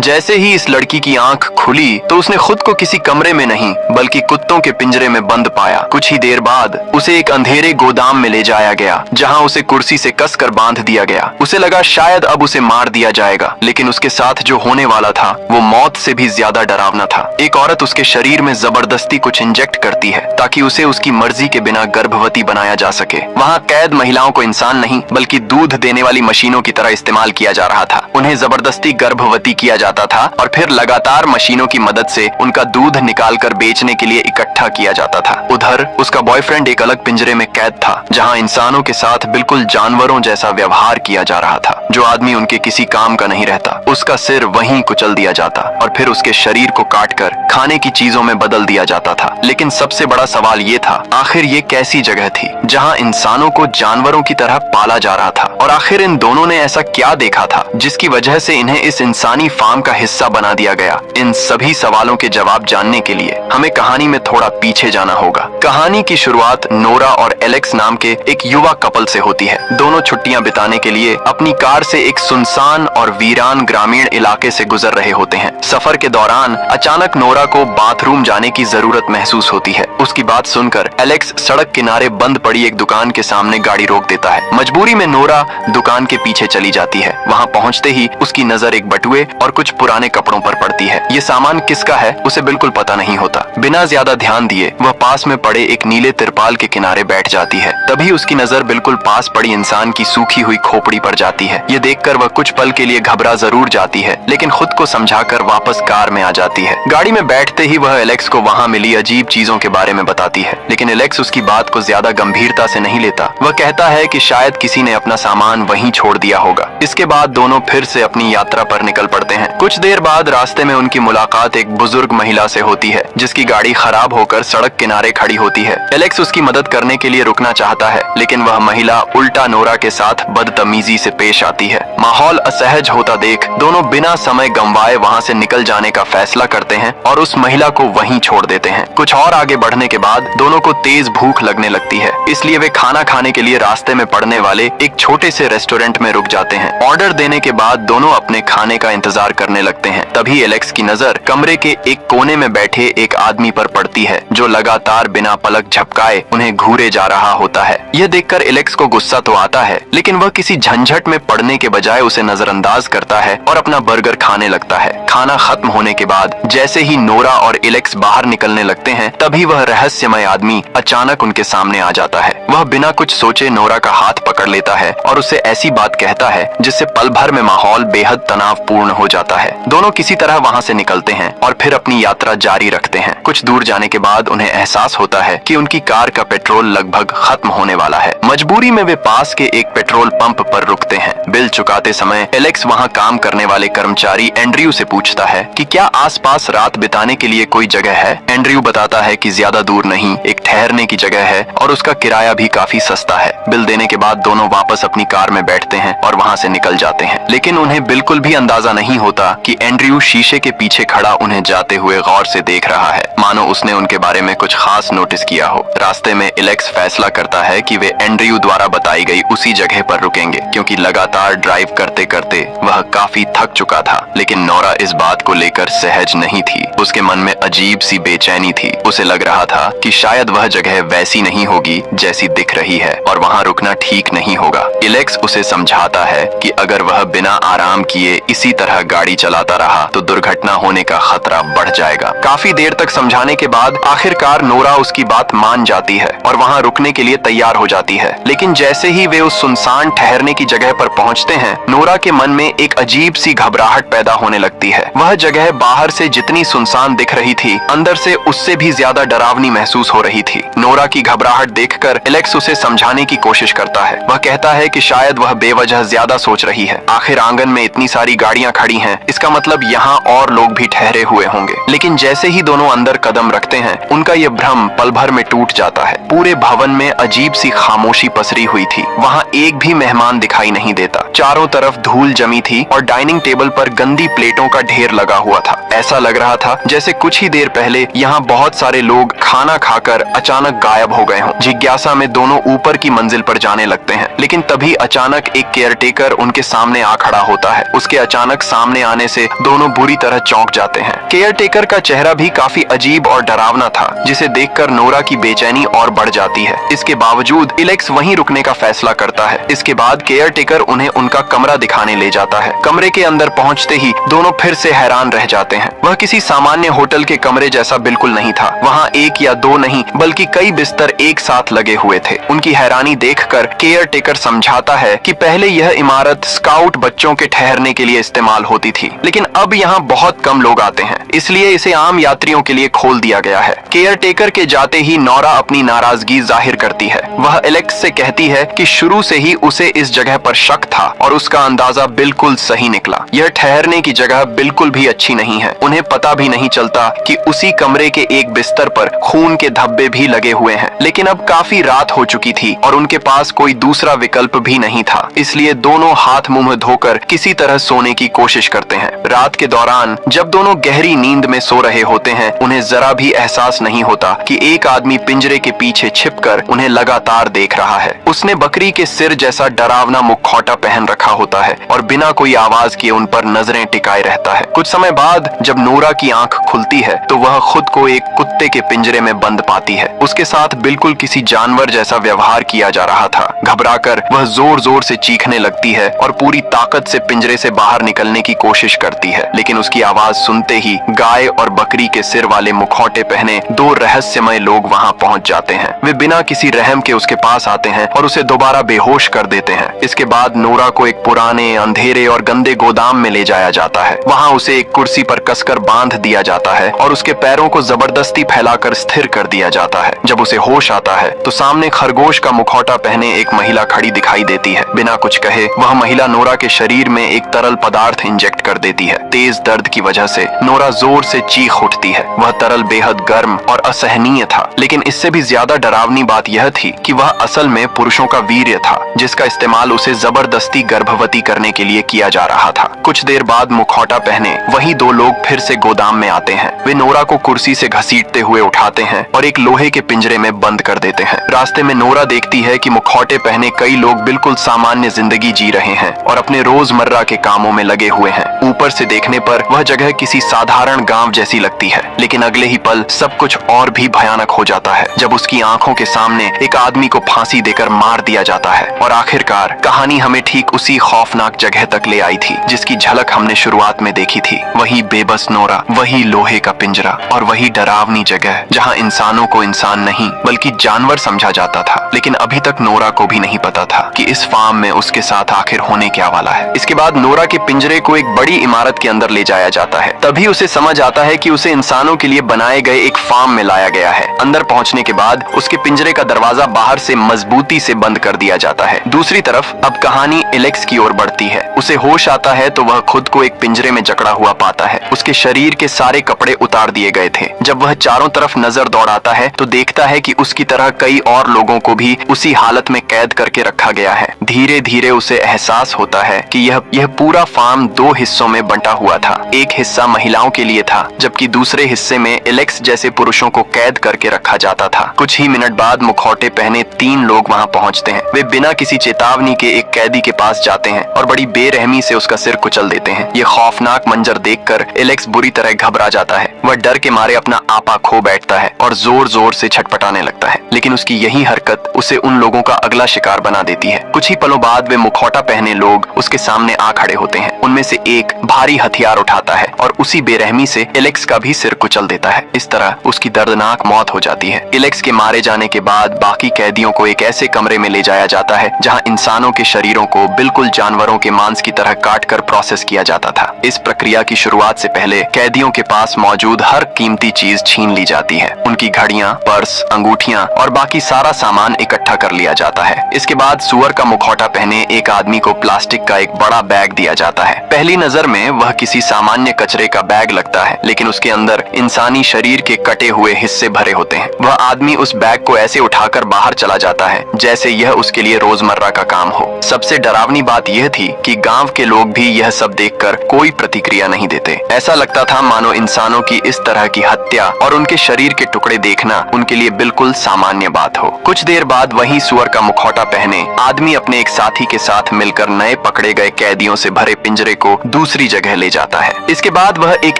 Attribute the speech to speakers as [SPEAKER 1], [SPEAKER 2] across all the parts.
[SPEAKER 1] जैसे ही इस लड़की की आंख खुली तो उसने खुद को किसी कमरे में नहीं बल्कि कुत्तों के पिंजरे में बंद पाया। कुछ ही देर बाद उसे एक अंधेरे गोदाम में ले जाया गया जहां उसे कुर्सी से कसकर बांध दिया गया। उसे लगा शायद अब उसे मार दिया जाएगा, लेकिन उसके साथ जो होने वाला था वो मौत से भी ज्यादा डरावना था। एक औरत उसके शरीर में जबरदस्ती कुछ इंजेक्ट करती है ताकि उसे उसकी मर्जी के बिना गर्भवती बनाया जा सके। वहाँ कैद महिलाओं को इंसान नहीं बल्कि दूध देने वाली मशीनों की तरह इस्तेमाल किया जा रहा था। उन्हें जबरदस्ती गर्भवती किया जाता था और फिर लगातार मशीनों की मदद से उनका दूध निकालकर बेचने के लिए इकट्ठा किया जाता था। उधर उसका बॉयफ्रेंड एक अलग पिंजरे में कैद था जहाँ इंसानों के साथ बिल्कुल जानवरों जैसा व्यवहार किया जा रहा था। जो आदमी उनके किसी काम का नहीं रहता उसका सिर वहीं कुचल दिया जाता और फिर उसके शरीर को काटकर खाने की चीजों में बदल दिया जाता था। लेकिन सबसे बड़ा सवाल ये था, आखिर ये कैसी जगह थी जहाँ इंसानों को जानवरों की तरह पाला जा रहा था, और आखिर इन दोनों ने ऐसा क्या देखा था जिसकी वजह से इन्हें इस इंसानी फार्म का हिस्सा बना दिया गया। इन सभी सवालों के जवाब जानने के लिए हमें कहानी में थोड़ा पीछे जाना होगा। कहानी की शुरुआत नोरा और एलेक्स नाम के एक युवा कपल से होती है। दोनों छुट्टियां बिताने के लिए अपनी कार से एक सुनसान और वीरान ग्रामीण इलाके से गुजर रहे होते हैं। सफर के दौरान अचानक नोरा को बाथरूम जाने की जरूरत महसूस होती है। उसकी बात सुनकर एलेक्स सड़क किनारे बंद पड़ी एक दुकान के सामने गाड़ी रोक देता है। मजबूरी में नोरा दुकान के पीछे चली जाती है। वहाँ पहुँचते ही उसकी नजर एक बटुए और कुछ पुराने कपड़ों पर पड़ती है। ये सामान किसका है उसे बिल्कुल पता नहीं होता। बिना ज्यादा ध्यान दिए वह पास में पड़े एक नीले तिरपाल के किनारे बैठ जाती है। तभी उसकी नजर बिल्कुल पास पड़ी इंसान की सूखी हुई खोपड़ी पर जाती है। ये देखकर वह कुछ पल के लिए घबरा जरूर जाती है, लेकिन खुद को समझाकर वापस कार में आ जाती है। गाड़ी में बैठते ही वह एलेक्स को वहाँ मिली अजीब चीजों के बारे में बताती है, लेकिन एलेक्स उसकी बात को ज्यादा गंभीरता से नहीं लेता। वह कहता है कि शायद किसी ने अपना सामान वहीं छोड़ दिया होगा। इसके बाद दोनों फिर से अपनी यात्रा पर निकल पड़ते हैं। कुछ देर बाद रास्ते में उनकी मुलाकात एक बुजुर्ग महिला से होती है जिसकी गाड़ी खराब होकर सड़क किनारे खड़ी होती है। एलेक्स उसकी मदद करने के लिए रुकना चाहता है, लेकिन वह महिला उल्टा नोरा के साथ बदतमीजी से पेश आती है। माहौल असहज होता देख दोनों बिना समय गंवाए वहाँ से निकल जाने का फैसला करते हैं और उस महिला को वहीं छोड़ देते हैं। कुछ और आगे बढ़ने के बाद दोनों को तेज भूख लगने लगती है, इसलिए वे खाना खाने के लिए रास्ते में पड़ने वाले एक छोटे से रेस्टोरेंट में रुक जाते हैं। ऑर्डर देने के बाद दोनों अपने खाने का इंतजार करने लगते हैं। तभी एलेक्स की नजर कमरे के एक कोने में बैठे एक आदमी पर पड़ती है जो लगातार बिना पलक झपकाए उन्हें घूरे जा रहा होता है। यह देखकर एलेक्स को गुस्सा तो आता है, लेकिन वह किसी झंझट में पड़ने के बजाय उसे नजरअंदाज करता है और अपना बर्गर खाने लगता है। खाना खत्म होने के बाद जैसे ही नोरा और एलेक्स बाहर निकलने लगते हैं, तभी वह रहस्यमय आदमी अचानक उनके सामने आ जाता है। वह बिना कुछ सोचे नोरा का हाथ पकड़ लेता है और उसे ऐसी बात कहता है जिससे पल भर में माहौल बेहद तनावपूर्ण हो जाता है। दोनों किसी तरह वहाँ से निकलते हैं और फिर अपनी यात्रा जारी रखते हैं। कुछ दूर जाने के बाद उन्हें एहसास होता है कि उनकी कार का पेट्रोल लगभग खत्म होने वाला है। मजबूरी में वे पास के एक पेट्रोल पंप पर रुकते हैं। बिल चुकाते समय एलेक्स वहाँ काम करने वाले कर्मचारी एंड्रयू से पूछता है कि क्या आसपास रात बिताने के लिए कोई जगह है। एंड्रयू बताता है कि ज्यादा दूर नहीं, एक ठहरने की जगह है और उसका किराया भी काफी सस्ता है। बिल देने के बाद दोनों वापस अपनी कार में बैठते हैं और वहाँ से निकल जाते हैं, लेकिन उन्हें बिल्कुल भी अंदाजा नहीं होता कि एंड्रयू शीशे के पीछे खड़ा उन्हें जाते हुए गौर से देख रहा है, मानो उसने उनके बारे में कुछ खास नोटिस किया हो। रास्ते में एलेक्स फैसला करता है कि वे एंड्रयू द्वारा बताई गई उसी जगह पर रुकेंगे, क्योंकि लगातार ड्राइव करते करते वह काफी थक चुका था। लेकिन नोरा इस बात को लेकर सहज नहीं थी। उसके मन में अजीब सी बेचैनी थी। उसे लग रहा था कि शायद वह जगह वैसी नहीं होगी जैसी दिख रही है और वहाँ रुकना ठीक नहीं होगा। एलेक्स उसे समझाता है कि अगर वह बिना आराम किए इसी तरह गाड़ी चलाता रहा तो दुर्घटना होने का खतरा बढ़ जाएगा। काफी देर तक समझाने के बाद आखिरकार नोरा उसकी बात मान जाती है और वहाँ रुकने के लिए तैयार हो जाती है। लेकिन जैसे ही वे उस सुनसान ठहरने की जगह पर पहुँचते हैं, नोरा के मन में एक अजीब सी घबराहट पैदा होने लगती है। वह जगह बाहर से जितनी सुनसान दिख रही थी, अंदर से उससे भी ज्यादा डरावनी महसूस हो रही थी। नोरा की घबराहट देखकर एलेक्स उसे समझाने की कोशिश करता है। वह कहता है कि शायद वह बेवजह ज्यादा सोच रही है। आखिर आंगन में इतनी सारी गाड़ियां खड़ी हैं, इसका मतलब यहाँ और लोग भी ठहरे हुए होंगे। लेकिन जैसे ही दोनों अंदर कदम रखते हैं, उनका ये भ्रम पल भर में टूट जाता है। पूरे भवन में अजीब सी खामोशी पसरी हुई थी। वहाँ एक भी मेहमान दिखाई नहीं देता। चारों तरफ धूल जमी थी और डाइनिंग टेबल पर गंदी प्लेटों का ढेर लगा हुआ था। ऐसा लग रहा था जैसे कुछ ही देर पहले यहाँ बहुत सारे लोग खाना खाकर अचानक गायब हो गए हों। जिज्ञासा में दोनों ऊपर की मंजिल पर जाने लगते हैं, लेकिन तभी अचानक एक केयरटेकर उनके सामने आ खड़ा होता है। उसके अचानक सामने आने जाने से दोनों बुरी तरह चौंक जाते हैं। केयर टेकर का चेहरा भी काफी अजीब और डरावना था, जिसे देखकर नोरा की बेचैनी और बढ़ जाती है। इसके बावजूद एलेक्स वहीं रुकने का फैसला करता है। इसके बाद केयर टेकर उन्हें उनका कमरा दिखाने ले जाता है। कमरे के अंदर पहुंचते ही दोनों फिर से हैरान रह जाते हैं। वह किसी सामान्य होटल के कमरे जैसा बिल्कुल नहीं था। वहाँ एक या दो नहीं बल्कि कई बिस्तर एक साथ लगे हुए थे। उनकी हैरानी देखकर केयर टेकर समझाता है कि पहले यह इमारत स्काउट बच्चों के ठहरने के लिए इस्तेमाल होती थी, लेकिन अब यहाँ बहुत कम लोग आते हैं, इसलिए इसे आम यात्रियों के लिए खोल दिया गया है। केयर टेकर के जाते ही नोरा अपनी नाराजगी जाहिर करती है। वह एलेक्स से कहती है कि शुरू से ही उसे इस जगह पर शक था और उसका अंदाजा बिल्कुल सही निकला। यह ठहरने की जगह बिल्कुल भी अच्छी नहीं है। उन्हें पता भी नहीं चलता कि उसी कमरे के एक बिस्तर पर खून के धब्बे भी लगे हुए हैं, लेकिन अब काफी रात हो चुकी थी और उनके पास कोई दूसरा विकल्प भी नहीं था, इसलिए दोनों हाथ मुंह धोकर किसी तरह सोने की कोशिश करते हैं। रात के दौरान जब दोनों गहरी नींद में सो रहे होते हैं, उन्हें जरा भी एहसास नहीं होता कि एक आदमी पिंजरे के पीछे छिपकर उन्हें लगातार देख रहा है। उसने बकरी के सिर जैसा डरावना मुखौटा पहन रखा होता है और बिना कोई आवाज किए उन पर नजरें टिकाए रहता है। कुछ समय बाद जब नोरा की आंख खुलती है तो वह खुद को एक कुत्ते के पिंजरे में बंद पाती है। उसके साथ बिल्कुल किसी जानवर जैसा व्यवहार किया जा रहा था। घबराकर वह जोर जोर से चीखने लगती है और पूरी ताकत से पिंजरे से बाहर निकलने की कोशिश करती है, लेकिन उसकी आवाज सुनते ही गाय और बकरी के सिर वाले मुखौटे पहने दो रहस्यमय लोग वहां पहुंच जाते हैं। वे बिना किसी रहम के उसके पास आते हैं और उसे दोबारा बेहोश कर देते हैं। इसके बाद नोरा को एक पुराने, अंधेरे और गंदे गोदाम में ले जाया जाता है। वहां उसे एक कुर्सी पर कसकर बांध दिया जाता है और उसके पैरों को जबरदस्ती फैलाकर स्थिर कर दिया जाता है। जब उसे होश आता है तो सामने खरगोश का मुखौटा पहने एक महिला खड़ी दिखाई देती है। बिना कुछ कहे वह महिला नोरा के शरीर में एक तरल पदार्थ इंजेक्ट कर देती है। तेज दर्द की वजह से नोरा जोर से चीख उठती है। वह तरल बेहद गर्म और असहनीय था, लेकिन इससे भी ज्यादा डरावनी बात यह थी कि वह असल में पुरुषों का वीर्य था, जिसका इस्तेमाल उसे जबरदस्ती गर्भवती करने के लिए किया जा रहा था। कुछ देर बाद मुखौटा पहने वही दो लोग फिर से गोदाम में आते हैं। वे नोरा को कुर्सी से घसीटते हुए उठाते हैं और एक लोहे के पिंजरे में बंद कर देते हैं। रास्ते में नोरा देखती है कि मुखौटे पहने कई लोग बिल्कुल सामान्य जिंदगी जी रहे हैं और अपने रोजमर्रा के कामों में लगे हुए हैं। ऊपर से देखने पर वह जगह किसी साधारण गांव जैसी लगती है, लेकिन अगले ही पल सब कुछ और भी भयानक हो जाता है जब उसकी आंखों के सामने एक आदमी को फांसी देकर मार दिया जाता है। और आखिरकार कहानी हमें ठीक उसी खौफनाक जगह तक ले आई थी जिसकी झलक हमने शुरुआत में देखी थी। वही बेबस नोरा, वही लोहे का पिंजरा और वही डरावनी जगह जहां इंसानों को इंसान नहीं बल्कि जानवर समझा जाता था। लेकिन अभी तक नोरा को भी नहीं पता था कि इस फार्म में उसके साथ आखिर होने क्या वाला है। इसके बाद नोरा के पिंजरे को एक बड़ी इमारत के अंदर ले जाया जाता है। तभी उसे समझ आता है कि उसे इंसानों के लिए बनाए गए एक फार्म में लाया गया है। अंदर पहुंचने के बाद उसके पिंजरे का दरवाजा बाहर से मजबूती से बंद कर दिया जाता है। दूसरी तरफ अब कहानी एलेक्स की ओर बढ़ती है। उसे होश आता है तो वह खुद को एक पिंजरे में जकड़ा हुआ पाता है। उसके शरीर के सारे कपड़े उतार दिए गए थे। जब वह चारों तरफ नजर दौड़ाता है तो देखता है कि उसकी तरह कई और लोगों को भी उसी हालत में कैद करके रखा गया है। धीरे धीरे उसे एहसास होता है कि यह पूरा फार्म दो हिस्सों में बंटा हुआ था। एक हिस्सा महिलाओं के लिए था, जबकि दूसरे हिस्से में एलेक्स जैसे पुरुषों को कैद करके रखा जाता था। कुछ ही मिनट बाद मुखौटे पहने 3 लोग वहां पहुंचते हैं। वे बिना किसी चेतावनी के एक कैदी के पास जाते हैं और बड़ी बेरहमी से उसका सिर कुचल देते हैं। ये खौफनाक मंजर देखकर एलेक्स बुरी तरह घबरा जाता है। वह डर के मारे अपना आपा खो बैठता है और जोर जोर से छटपटाने लगता है, लेकिन उसकी यही हरकत उसे उन लोगों का अगला शिकार बना देती है। कुछ ही पलों बाद वे मुखौटा पहने लोग उसके सामने आ खड़े होते हैं। उनमें से एक भारी हथियार उठाता है और उसी बेरहमी से एलेक्स का भी सिर कुचल देता है। इस तरह उसकी दर्दनाक मौत हो जाती है। एलेक्स के मारे जाने के बाद बाकी कैदियों को एक ऐसे कमरे में ले जाया जाता है जहां इंसानों के शरीरों को बिल्कुल जानवरों के मांस की तरह काटकर प्रोसेस किया जाता था। इस प्रक्रिया की शुरुआत से पहले कैदियों के पास मौजूद हर कीमती चीज छीन ली जाती है। उनकी घड़ियां, पर्स, अंगूठियां और बाकी सारा सामान इकट्ठा कर लिया जाता है। इसके बाद सुअर का मुखौटा पहने एक आदमी को प्लास्टिक का एक बड़ा बैग दिया जाता है। पहली नजर में वह किसी सामान्य कचरे का बैग लगता है, लेकिन उसके अंदर इंसानी शरीर के कटे हुए हिस्से भरे होते हैं। वह आदमी उस बैग को ऐसे उठाकर बाहर चला जाता है जैसे यह उसके लिए रोजमर्रा का काम हो। सबसे डरावनी बात यह थी कि गांव के लोग भी यह सब देखकर कोई प्रतिक्रिया नहीं देते। ऐसा लगता था मानो इंसानों की इस तरह की हत्या और उनके शरीर के टुकड़े देखना उनके लिए बिल्कुल सामान्य बात हो। कुछ देर बाद वही सुअर का मुखौटा पहने आदमी अपने एक साथी के साथ मिलकर नए पकड़े गए कैदियों से भरे पिंजरे को दूसरी जगह ले जाता है। इसके बाद वह एक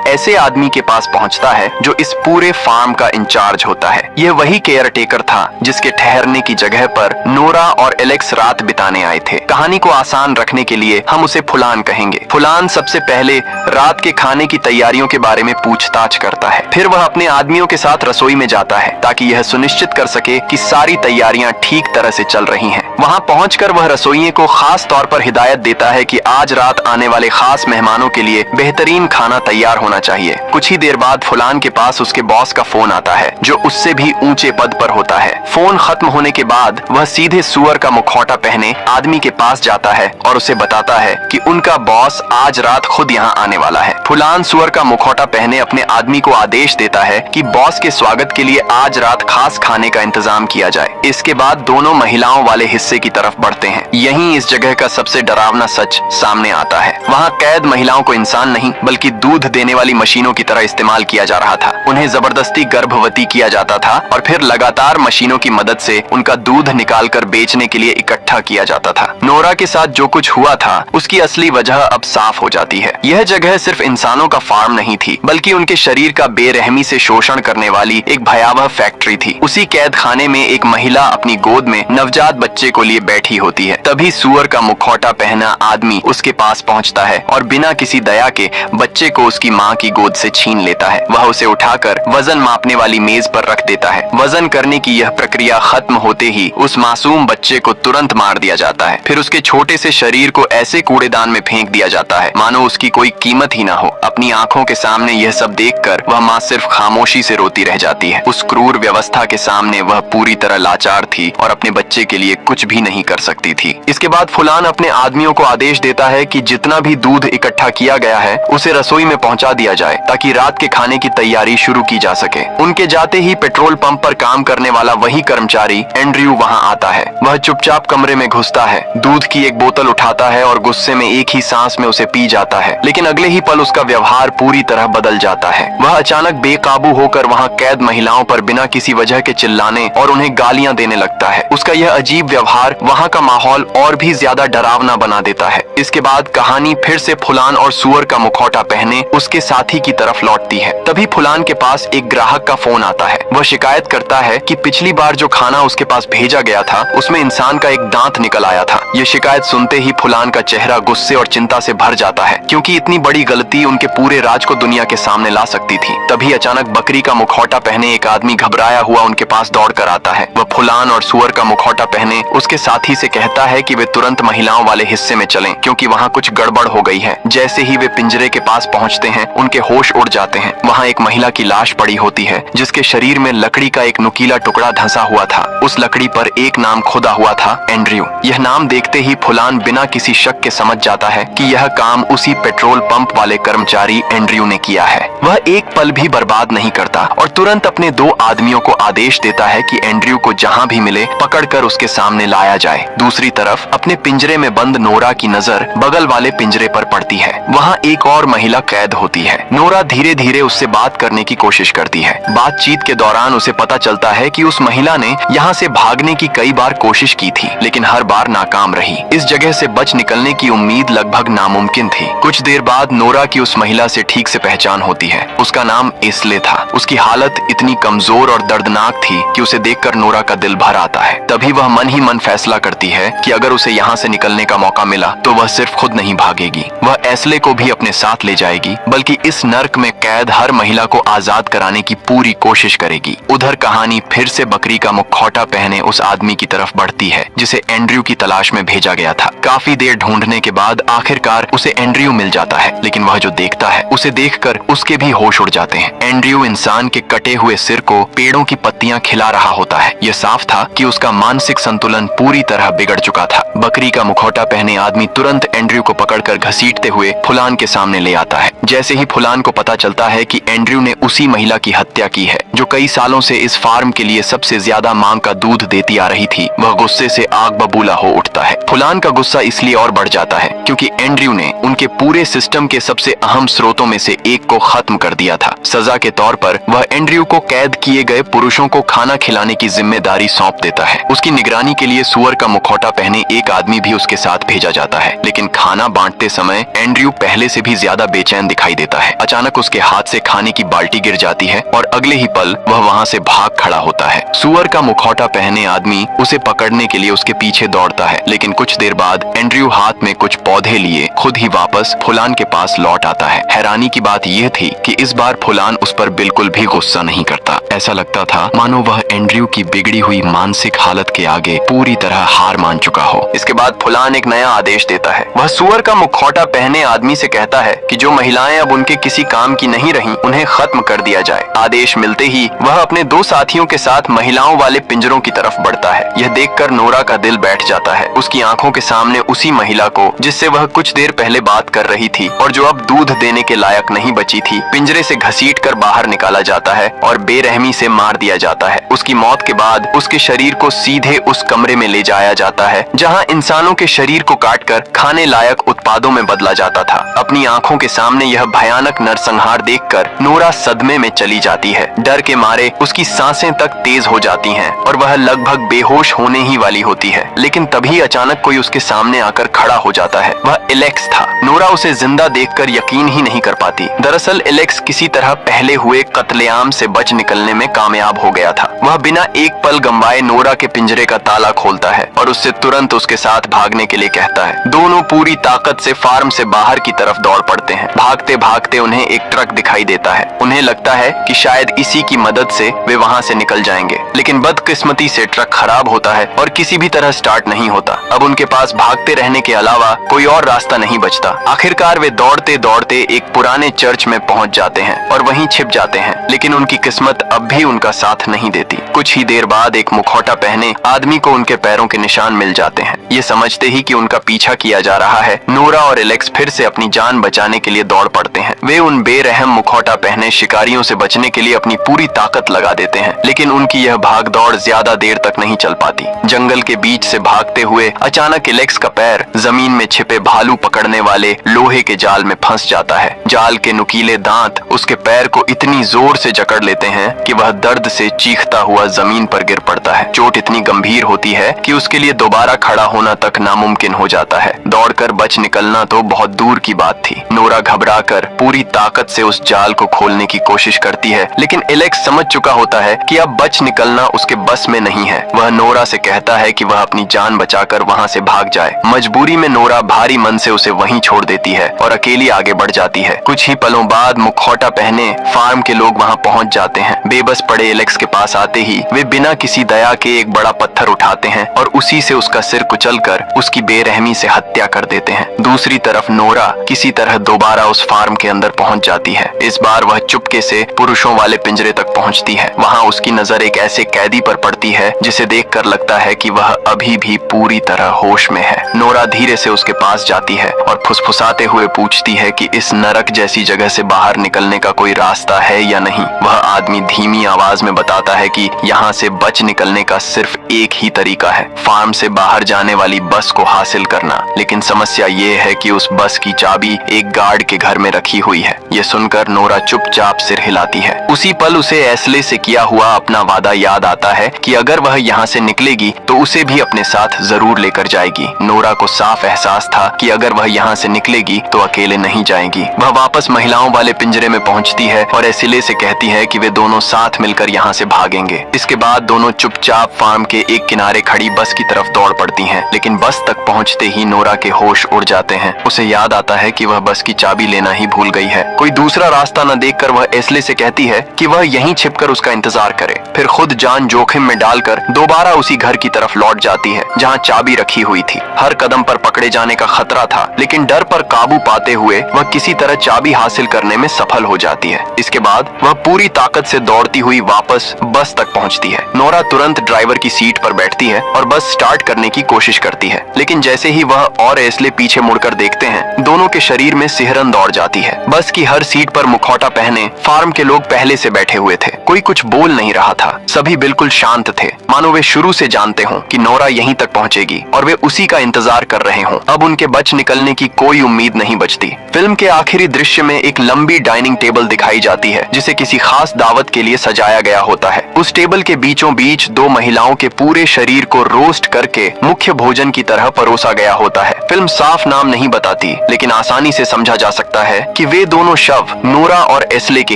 [SPEAKER 1] ऐसे आदमी के पास पहुंचता है जो इस पूरे फार्म का इंचार्ज होता है। यह वही केयर टेकर था जिसके ठहरने की जगह पर नोरा और एलेक्स रात बिताने आए थे। कहानी को आसान रखने के लिए हम उसे फुलान कहेंगे। फुलान सबसे पहले रात के खाने की तैयारियों के बारे में पूछताछ करता है। फिर वह अपने आदमियों के साथ रसोई में जाता है ताकि यह सुनिश्चित कर सके कि सारी तैयारियां ठीक तरह से चल रही हैं। वहां पहुंचकर वह रसोइये को खास तौर पर हिदायत देता है कि आज रात आने वाले खास मेहमानों के लिए बेहतरीन खाना तैयार होना चाहिए। कुछ ही देर बाद फुलान के पास उसके बॉस का फोन आता है जो उससे भी ऊंचे पद पर होता है। फोन खत्म होने के बाद वह सीधे सुअर का मुखौटा पहने आदमी के पास जाता है और उसे बताता है कि उनका बॉस आज रात खुद यहाँ आने वाला है। फुलान सुअर का मुखौटा पहने अपने आदमी को आदेश देता है कि बॉस के स्वागत के लिए आज रात खास खाने का इंतजाम किया जाए। इसके बाद दोनों महिलाओं वाले हिस्से की तरफ बढ़ते हैं। यहीं इस जगह का सबसे डरावना सच सामने आता है। वहाँ कैद महिलाओं को इंसान नहीं बल्कि दूध देने वाली मशीनों की तरह इस्तेमाल किया जा रहा था। उन्हें जबरदस्ती गर्भवती किया जाता था और फिर लगातार मशीनों की मदद से उनका दूध निकालकर बेचने के लिए इकट्ठा किया जाता था। नोरा के साथ जो कुछ हुआ था उसकी असली वजह अब साफ हो जाती है। यह जगह सिर्फ इंसानों का फार्म नहीं थी बल्कि उनके शरीर का बेरहमी से शोषण करने वाली एक भयावह फैक्ट्री थी। उसी कैद खाने में एक महिला अपनी गोद में नवजात बच्चे को लिए बैठी होती है। तभी सुअर का मुखौटा पहना आदमी उसके पास पहुंचता है और बिना किसी दया के बच्चे को उसकी मां की गोद से छीन लेता है। वह उसे उठाकर वजन मापने वाली मेज पर रख देता है। वजन करने की यह प्रक्रिया खत्म होते ही उस मासूम बच्चे को तुरंत मार दिया जाता है। फिर उसके छोटे से शरीर को ऐसे कूड़ेदान में फेंक दिया जाता है मानो उसकी कोई कीमत ही ना हो। अपनी आंखों के सामने यह सब देखकर वह माँ सिर्फ खामोशी से रोती रह जाती है। उस क्रूर व्यवस्था के सामने वह पूरी तरह लाचार थी और अपने बच्चे के लिए कुछ भी नहीं कर सकती थी। इसके बाद फुलान अपने आदमियों को आदेश देता है कि जितना भी दूध इकट्ठा किया गया है उसे रसोई में पहुंचा दिया जाए ताकि रात के खाने की तैयारी शुरू की जा सके। उनके जाते ही पेट्रोल पंप पर काम करने वाला वही कर्मचारी एंड्रयू वहां आता है। वह चुपचाप कमरे में घुसता है, दूध की एक बोतल उठाता है और गुस्से में एक ही सांस में उसे पी जाता है। लेकिन अगले ही पल उसका व्यवहार पूरी तरह बदल जाता है। वह अचानक बेकाबू होकर वहां कैद महिलाओं पर बिना किसी वजह के चिल्लाने और उन्हें गालियां देने लगता है। उसका यह अजीब व्यवहार वहां का माहौल और भी ज्यादा डरावना बना देता है। इसके बाद कहानी फिर से फुलान और सुअर का मुखौटा पहने उसके साथी की तरफ लौटती है। तभी फुलान के पास एक ग्राहक का फोन आता है। वह शिकायत करता है कि पिछली बार जो खाना उसके पास भेजा गया था उसमें इंसान का एक दांत निकल आया था। यह शिकायत सुनते ही फुलान का चेहरा गुस्से और चिंता से भर जाता है क्योंकि इतनी बड़ी गलती उनके पूरे राज को दुनिया के सामने ला सकती थी। तभी अचानक बकरी का मुखौटा पहने एक आदमी घबराया हुआ उनके पास दौड़ कर आता है। वह फुलान और सुअर का मुखौटा पहने उसके साथी से कहता है कि वे तुरंत महिलाओं वाले हिस्से में चलें क्योंकि वहाँ कुछ गड़बड़ हो गई है। जैसे ही वे पिंजरे के पास पहुँचते हैं उनके होश उड़ जाते हैं। वहाँ एक महिला की लाश पड़ी होती है जिसके शरीर में लकड़ी का एक नुकीला टुकड़ा धंसा हुआ था। उस लकड़ी पर एक नाम खुदा हुआ था, एंड्रयू। यह नाम देखते ही फुलान बिना किसी शक के समझ जाता है कि यह काम उसी पेट्रोल पंप वाले कर्मचारी एंड्रयू ने किया है। वह एक पल भी बर्बाद नहीं करता और तुरंत अपने दो आदमियों को आदेश देता है कि एंड्रयू को जहां भी मिले पकड़कर उसके सामने लाया जाए। दूसरी तरफ अपने पिंजरे में बंद नोरा की नजर बगल वाले पिंजरे पर पड़ती है। वहां एक और महिला कैद होती है। नोरा धीरे धीरे उससे बात करने की कोशिश करती है। बातचीत के दौरान उसे पता चलता है कि उस महिला ने यहाँ से भागने की कई बार कोशिश की थी लेकिन हर बार नाकाम रही। इस जगह से बच निकलने की उम्मीद लगभग नामुमकिन थी। कुछ देर बाद नोरा की उस महिला से ठीक से पहचान होती है। उसका नाम एस्ले था। उसकी हालत इतनी कमजोर और दर्दनाक थी कि उसे देखकर नोरा का दिल भर आता है। तभी वह मन ही मन फैसला करती है कि अगर उसे यहाँ से निकलने का मौका मिला तो वह सिर्फ खुद नहीं भागेगी, वह एस्ले को भी अपने साथ ले जाएगी बल्कि इस नर्क में कैद हर महिला को आजाद कराने की पूरी कोशिश करेगी। उधर कहानी फिर से बकरी का मुखौटा पहने उस आदमी की तरफ बढ़ती है जिसे एंड्रयू की तलाश में भेजा गया था। काफी देर ढूंढने के बाद आखिरकार उसे एंड्रयू मिल जाता है लेकिन वह जो देखता है उसे देखकर उसके भी होश उड़ जाते हैं। एंड्रयू इंसान के कटे हुए सिर को पेड़ों की पत्तियां खिला रहा होता है। यह साफ था कि उसका मानसिक संतुलन पूरी तरह बिगड़ चुका था। बकरी का मुखौटा पहने आदमी तुरंत एंड्रयू को पकड़कर घसीटते हुए फुलान के सामने ले आता है। जैसे ही फुलान को पता चलता है कि एंड्रयू ने उसी महिला की हत्या की है जो कई सालों से इस फार्म के लिए सबसे ज्यादा मांग का दूध देती आ रही थी, वह गुस्से से आग बबूला हो उठता है। फुलान का गुस्सा इसलिए और बढ़ जाता है क्योंकि एंड्रयू ने उनके पूरे सिस्टम के सबसे अहम स्रोतों में से एक को खत्म कर दिया था। सजा के तौर पर वह एंड्रयू को कैद किए गए पुरुषों को खाना खिलाने की जिम्मेदारी सौंप देता है। उसकी निगरानी के लिए सुअर का मुखौटा पहने एक आदमी भी उसके साथ भेजा जाता है, लेकिन खाना बांटते समय एंड्रयू पहले से भी ज्यादा बेचैन दिखाई देता है। अचानक उसके हाथ से खाने की बाल्टी गिर जाती है और अगले ही पल वह वहां से भाग खड़ा होता है। सुअर का मुखौटा पहने आदमी उसे पकड़ने के लिए उसके पीछे दौड़ता है, लेकिन कुछ देर बाद एंड्रयू हाथ में कुछ पौधे लिए खुद ही वापस फुलान के पास लौट आता है। हैरानी की बात यह थी कि इस बार फुलान उस पर बिल्कुल भी गुस्सा नहीं करता। ऐसा लगता था मानो वह एंड्रयू की बिगड़ी हुई मानसिक हालत के आगे पूरी तरह हार मान चुका हो। इसके बाद फुलान एक नया आदेश देता है। वह सुअर का मुखौटा पहने आदमी से कहता है कि जो महिलाएं अब उनके किसी काम की नहीं रहीं, उन्हें खत्म कर दिया जाए। आदेश मिलते ही वह अपने 2 साथियों के साथ महिलाओं वाले पिंजरों की तरफ बढ़ता है। यह देखकर नोरा का दिल बैठ जाता है। उसकी आंखों के सामने उसी महिला को जिससे वह कुछ देर पहले बात कर रही थी और जो अब दूध देने के लायक नहीं बची थी, पिंजरे से घसीटकर बाहर निकाला जाता है और बेरहमी से मार दिया जाता है। उसकी मौत के बाद उसके शरीर को सीधे उस कमरे में ले जाया जाता है जहां इंसानों के शरीर को काटकर खाने लायक उत्पादों में बदला जाता था। अपनी आंखों के सामने यह भयानक नरसंहार देखकर नोरा सदमे में चली जाती है। डर के मारे उसकी सांसें तक तेज हो जाती हैं और वह लगभग बेहोश होने ही वाली होती है। लेकिन तभी अचानक कोई उसके सामने आकर खड़ा हो जाता है। वह एलेक्स था। नोरा उसे जिंदा देखकर यकीन ही नहीं कर पाती। दरअसल एलेक्स किसी तरह पहले हुए कत्लेआम से बच निकलने में कामयाब हो गया था। वह बिना एक पल गंवाए नोरा के पिंजरे का ताला खोलता है और उससे तुरंत उसके साथ भागने के लिए कहता है। दोनों पूरी ताकत से फार्म से बाहर की तरफ दौड़ पड़ते हैं। भागते भागते उन्हें एक ट्रक दिखाई देता है। उन्हें लगता है कि शायद इसी की मदद से वे वहां से निकल जाएंगे, लेकिन बदकिस्मती से ट्रक खराब होता है और किसी भी तरह स्टार्ट नहीं होता। अब उनके पास भागते रहने के अलावा कोई और रास्ता नहीं बचता। आखिरकार वे दौड़ते दौड़ते एक पुराने चर्च में पहुंच जाते हैं और वहीं छिप जाते हैं, लेकिन उनकी किस्मत अब भी उनका साथ नहीं देती। कुछ ही देर बाद एक मुखौटा पहने आदमी को उनके पैरों के निशान मिल जाते हैं। ये समझते ही कि उनका पीछा किया जा रहा है, नोरा और एलेक्स फिर से अपनी जान बचाने के लिए दौड़ पड़ते हैं। वे उन बेरहम मुखौटा पहने शिकारियों से बचने के लिए अपनी पूरी ताकत लगा देते हैं, लेकिन उनकी यह भागदौड़ ज्यादा देर तक नहीं चल पाती। जंगल के बीच से भागते हुए अचानक एलेक्स का पैर जमीन में छिपे भालू पकड़ने वाले लोहे के जाल में फंस जाता है। जाल के नुकीले दांत उसके पैर को इतनी जोर से जकड़ लेते हैं कि वह दर्द से चीखता हुआ जमीन पर गिर पड़ता है। चोट इतनी गंभीर होती है कि उसके लिए दोबारा खड़ा होना तक नामुमकिन हो जाता है। दौड़कर बच निकलना तो बहुत दूर की बात थी। नोरा घबराकर पूरी ताकत से उस जाल को खोलने की कोशिश करती है, लेकिन एलेक्स समझ चुका होता है कि अब बच निकलना उसके बस में नहीं है। वह नोरा से कहता है कि वह अपनी जान बचाकर वहां से भाग जाए। मजबूरी में नोरा भारी मन से उसे वहीं छोड़ देती है और अकेली आगे बढ़ जाती है। कुछ ही पलों बाद मुखौटा पहने फार्म के लोग वहां पहुंच जाते हैं। बेबस पड़े एलेक्स के पास आते ही वे बिना किसी दया के एक बड़ा पत्थर उठाते हैं और उसी से उसका सिर कुचलकर उसकी बेरहमी से हत्या कर देते हैं। दूसरी तरफ नोरा किसी तरह दोबारा उस फार्म के अंदर पहुंच जाती है। इस बार वह चुपके से पुरुषों वाले पिंजरे तक पहुंचती है। वहां उसकी नजर एक ऐसे कैदी पर पड़ती है जिसे देखकर लगता है कि वह अभी भी पूरी तरह होश में है। नोरा धीरे से उसके पास जाती है और फुसफुसाते हुए पूछती है कि इस नरक जैसी जगह से बाहर निकलने का कोई रास्ता है या नहीं। वह आदमी धीमी आवाज में बताता है कि यहाँ से बच निकलने का सिर्फ एक ही तरीका है, फार्म से बाहर जाने वाली बस को हासिल करना। लेकिन समस्या ये है कि उस बस की चाबी एक गार्ड के घर में रखी हुई है। ये सुनकर नोरा चुपचाप सिर हिलाती है। उसी पल उसे एस्ले से किया हुआ अपना वादा याद आता है कि अगर वह यहाँ से निकलेगी तो उसे भी अपने साथ जरूर लेकर जाएगी। नोरा को साफ एहसास था कि अगर वह यहाँ से निकलेगी तो अकेले नहीं जाएगी। वह वापस महिलाओं वाले पिंजरे में पहुँचती है और एस्ले से कहती है कि वे दोनों साथ मिलकर यहाँ से भागेंगे। इसके बाद दोनों चुपचाप फार्म के एक किनारे खड़ी बस की तरफ दौड़ पड़ती हैं, लेकिन बस तक पहुँचते ही नोरा के होश उड़ जाते हैं। उसे याद आता है कि वह बस की चाबी लेना ही भूल गई है। कोई दूसरा रास्ता न देखकर वह एस्ले से कहती है कि वह यहीं छिपकर उसका इंतजार करे। फिर खुद जान जोखिम में डालकर दोबारा उसी घर की तरफ लौट जाती है जहाँ चाबी रखी हुई थी। हर कदम पर पकड़े जाने का खतरा था, लेकिन डर पर काबू पाते हुए वह किसी तरह चाबी हासिल करने में सफल हो जाती है। इसके बाद वह पूरी ताकत से दौड़ती हुई वापस बस तक पहुंचती है। नोरा तुरंत ड्राइवर की सीट पर बैठती है और बस स्टार्ट करने की कोशिश करती है, लेकिन जैसे ही वह और एस्ले पीछे मुड़कर देखते हैं, दोनों के शरीर में सिहरन दौड़ जाती है। बस की हर सीट पर मुखौटा पहने फार्म के लोग पहले से बैठे हुए थे। कोई कुछ बोल नहीं रहा था। सभी बिल्कुल शांत थे, मानो वे शुरू से जानते हों कि नोरा यहीं तक पहुंचेगी और वे उसी का इंतजार कर रहे हों। अब उनके बच निकलने की कोई उम्मीद नहीं बचती। फिल्म के आखिरी दृश्य में एक लंबी डाइनिंग टेबल दिखाई जाती है जिसे किसी खास दावत के लिए सजाया गया होता है। उस टेबल के बीचों बीच दो महिलाओं के पूरे शरीर को रोस्ट करके मुख्य भोजन की तरह परोसा गया होता है। फिल्म साफ नाम नहीं बताती, लेकिन आसानी से समझा जा सकता है कि वे दोनों शव नोरा और एस्ले के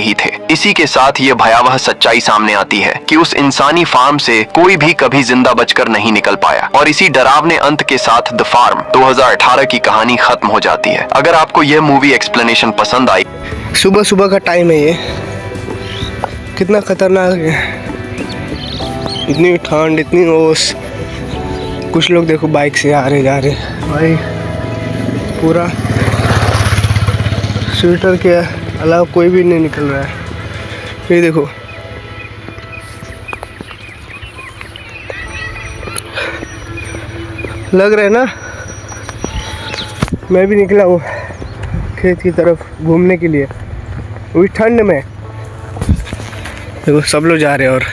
[SPEAKER 1] ही थे। इसी के साथ ये भयावह सच्चाई सामने आती है कि उस इंसानी फार्म से कोई भी कभी जिंदा बचकर नहीं निकल पाया और इसी डरावने अंत के साथ द फार्म 2018 की कहानी खत्म हो जाती है। अगर आपको यह मूवी एक्सप्लेनेशन पसंद आई।
[SPEAKER 2] सुबह सुबह का टाइम है, ये कितना खतरनाक है। इतनी ठंड, इतनी ओस। कुछ लोग देखो बाइक से आ रहे जा रहे भाई, पूरा स्वेटर के अलावा कोई भी नहीं निकल रहा है। ये देखो, लग रहा है ना। मैं भी निकला हूँ खेत की तरफ घूमने के लिए, वो भी ठंड में। देखो सब लोग जा रहे हैं। और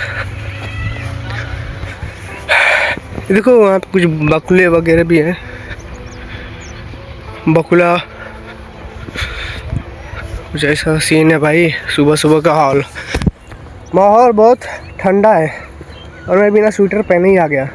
[SPEAKER 2] देखो वहाँ पे कुछ बकुले वगैरह भी हैं। बकुला, कुछ ऐसा सीन है भाई। सुबह सुबह का माहौल बहुत ठंडा है और मैं बिना स्वेटर पहने ही आ गया।